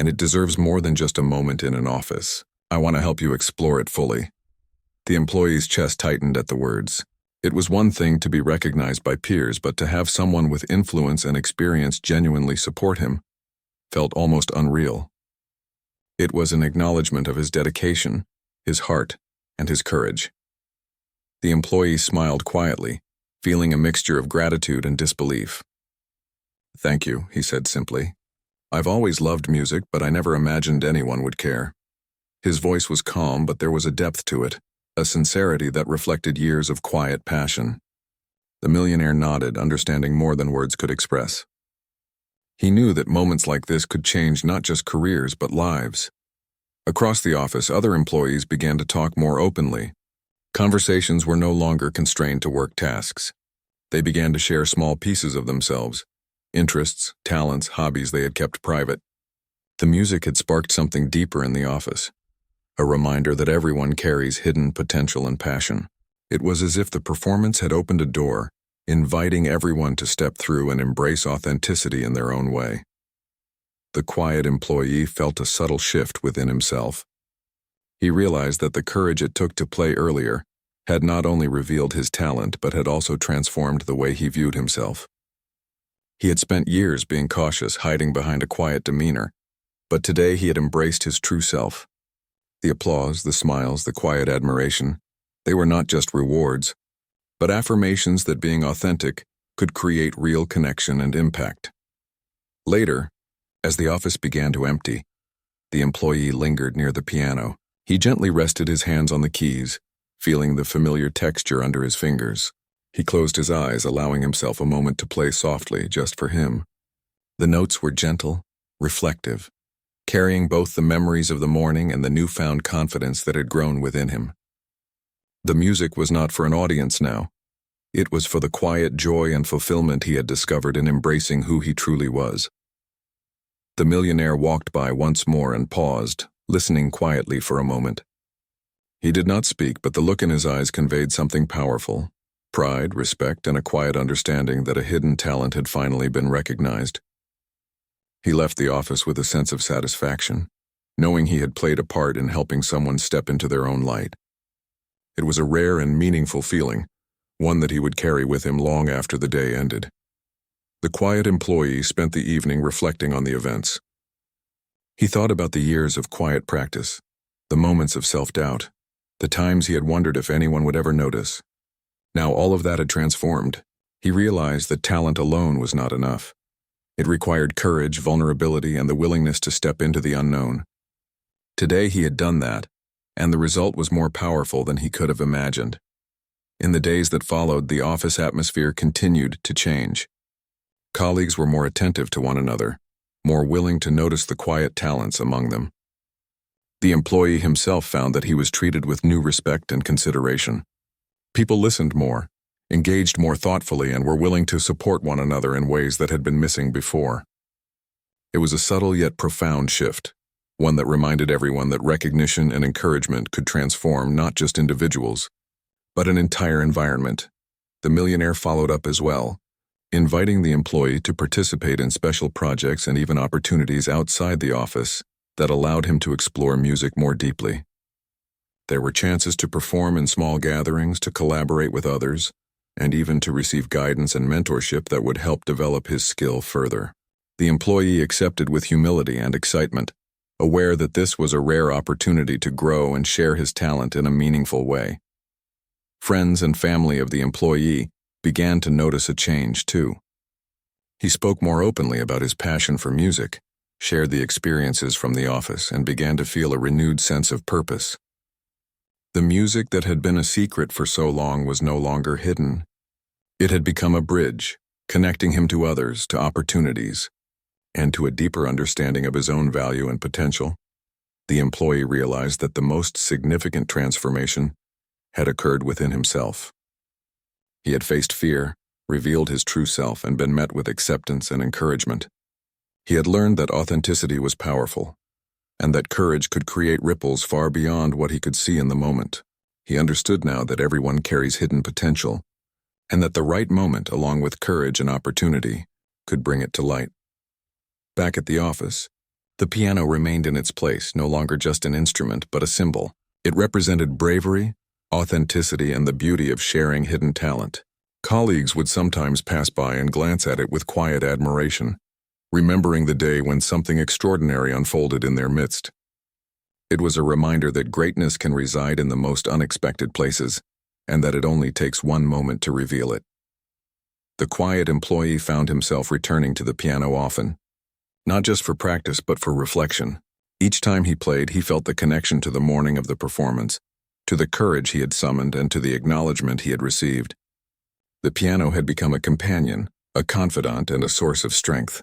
and it deserves more than just a moment in an office. I want to help you explore it fully." The employee's chest tightened at the words. It was one thing to be recognized by peers, but to have someone with influence and experience genuinely support him felt almost unreal. It was an acknowledgement of his dedication, his heart, and his courage. The employee smiled quietly, feeling a mixture of gratitude and disbelief. "Thank you," he said simply. "I've always loved music, but I never imagined anyone would care." His voice was calm, but there was a depth to it, a sincerity that reflected years of quiet passion. The millionaire nodded, understanding more than words could express. He knew that moments like this could change not just careers, but lives. Across the office, other employees began to talk more openly. Conversations were no longer constrained to work tasks. They began to share small pieces of themselves, interests, talents, hobbies they had kept private. The music had sparked something deeper in the office, a reminder that everyone carries hidden potential and passion. It was as if the performance had opened a door, inviting everyone to step through and embrace authenticity in their own way. The quiet employee felt a subtle shift within himself. He realized that the courage it took to play earlier had not only revealed his talent, but had also transformed the way he viewed himself. He had spent years being cautious, hiding behind a quiet demeanor, but today he had embraced his true self. The applause, the smiles, the quiet admiration, they were not just rewards, but affirmations that being authentic could create real connection and impact. Later, as the office began to empty, the employee lingered near the piano. He gently rested his hands on the keys, feeling the familiar texture under his fingers. He closed his eyes, allowing himself a moment to play softly just for him. The notes were gentle, reflective, carrying both the memories of the morning and the newfound confidence that had grown within him. The music was not for an audience now. It was for the quiet joy and fulfillment he had discovered in embracing who he truly was. The millionaire walked by once more and paused, listening quietly for a moment. He did not speak, but the look in his eyes conveyed something powerful: pride, respect, and a quiet understanding that a hidden talent had finally been recognized. He left the office with a sense of satisfaction, knowing he had played a part in helping someone step into their own light. It was a rare and meaningful feeling, one that he would carry with him long after the day ended. The quiet employee spent the evening reflecting on the events. He thought about the years of quiet practice, the moments of self-doubt, the times he had wondered if anyone would ever notice. Now all of that had transformed. He realized that talent alone was not enough. It required courage, vulnerability, and the willingness to step into the unknown. Today he had done that, and the result was more powerful than he could have imagined. In the days that followed, the office atmosphere continued to change. Colleagues were more attentive to one another, more willing to notice the quiet talents among them. The employee himself found that he was treated with new respect and consideration. People listened more, engaged more thoughtfully, and were willing to support one another in ways that had been missing before. It was a subtle yet profound shift, one that reminded everyone that recognition and encouragement could transform not just individuals, but an entire environment. The Millionaire followed up as well, inviting the employee to participate in special projects and even opportunities outside the office that allowed him to explore music more deeply. There were chances to perform in small gatherings, to collaborate with others, and even to receive guidance and mentorship that would help develop his skill further. The employee accepted with humility and excitement, aware that this was a rare opportunity to grow and share his talent in a meaningful way. Friends and family of the employee began to notice a change too. He spoke more openly about his passion for music, shared the experiences from the office, and began to feel a renewed sense of purpose. The music that had been a secret for so long was no longer hidden. It had become a bridge, connecting him to others, to opportunities, and to a deeper understanding of his own value and potential. The employee realized that the most significant transformation had occurred within himself. He had faced fear, revealed his true self, and been met with acceptance and encouragement. He had learned that authenticity was powerful, and that courage could create ripples far beyond what he could see in the moment. He understood now that everyone carries hidden potential, and that the right moment, along with courage and opportunity, could bring it to light. Back at the office, the piano remained in its place, no longer just an instrument, but a symbol. It represented bravery, authenticity, and the beauty of sharing hidden talent. Colleagues would sometimes pass by and glance at it with quiet admiration, remembering the day when something extraordinary unfolded in their midst. It was a reminder that greatness can reside in the most unexpected places, and that it only takes one moment to reveal it. The quiet employee found himself returning to the piano often, not just for practice but for reflection. Each time he played, he felt the connection to the morning of the performance, to the courage he had summoned, and to the acknowledgement he had received. The piano had become a companion, a confidant, and a source of strength.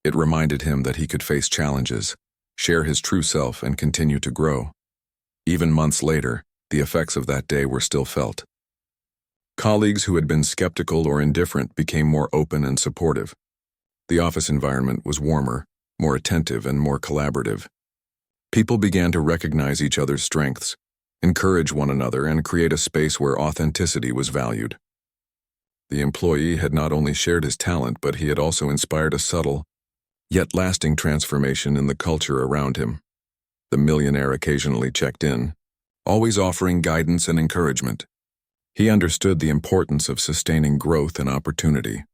It reminded him that he could face challenges, share his true self, and continue to grow. Even months later, the effects of that day were still felt. Colleagues who had been skeptical or indifferent became more open and supportive. The office environment was warmer, more attentive, and more collaborative. People began to recognize each other's strengths, encourage one another, and create a space where authenticity was valued. The employee had not only shared his talent, but he had also inspired a subtle, yet lasting transformation in the culture around him. The Millionaire occasionally checked in, always offering guidance and encouragement. He understood the importance of sustaining growth and opportunity.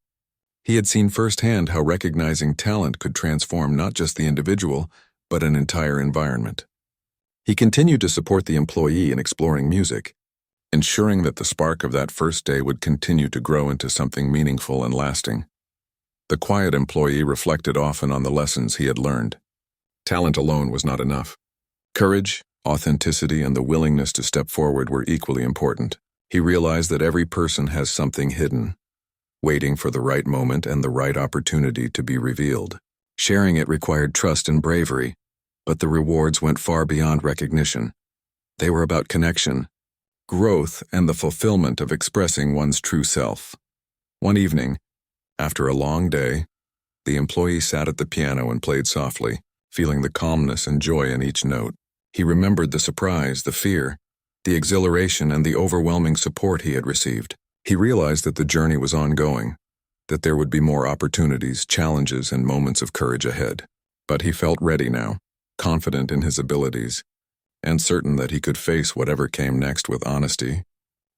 He had seen firsthand how recognizing talent could transform not just the individual, but an entire environment. He continued to support the employee in exploring music, ensuring that the spark of that first day would continue to grow into something meaningful and lasting. The quiet employee reflected often on the lessons he had learned. Talent alone was not enough. Courage, authenticity, and the willingness to step forward were equally important. He realized that every person has something hidden, waiting for the right moment and the right opportunity to be revealed. Sharing it required trust and bravery, but the rewards went far beyond recognition. They were about connection, growth, and the fulfillment of expressing one's true self. One evening, after a long day, the employee sat at the piano and played softly, feeling the calmness and joy in each note. He remembered the surprise, the fear, the exhilaration, and the overwhelming support he had received. He realized that the journey was ongoing, that there would be more opportunities, challenges, and moments of courage ahead. But he felt ready now, confident in his abilities, and certain that he could face whatever came next with honesty,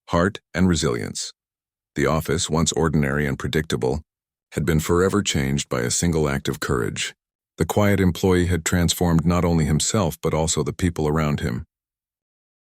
heart, and resilience. The office, once ordinary and predictable, had been forever changed by a single act of courage. The quiet employee had transformed not only himself but also the people around him.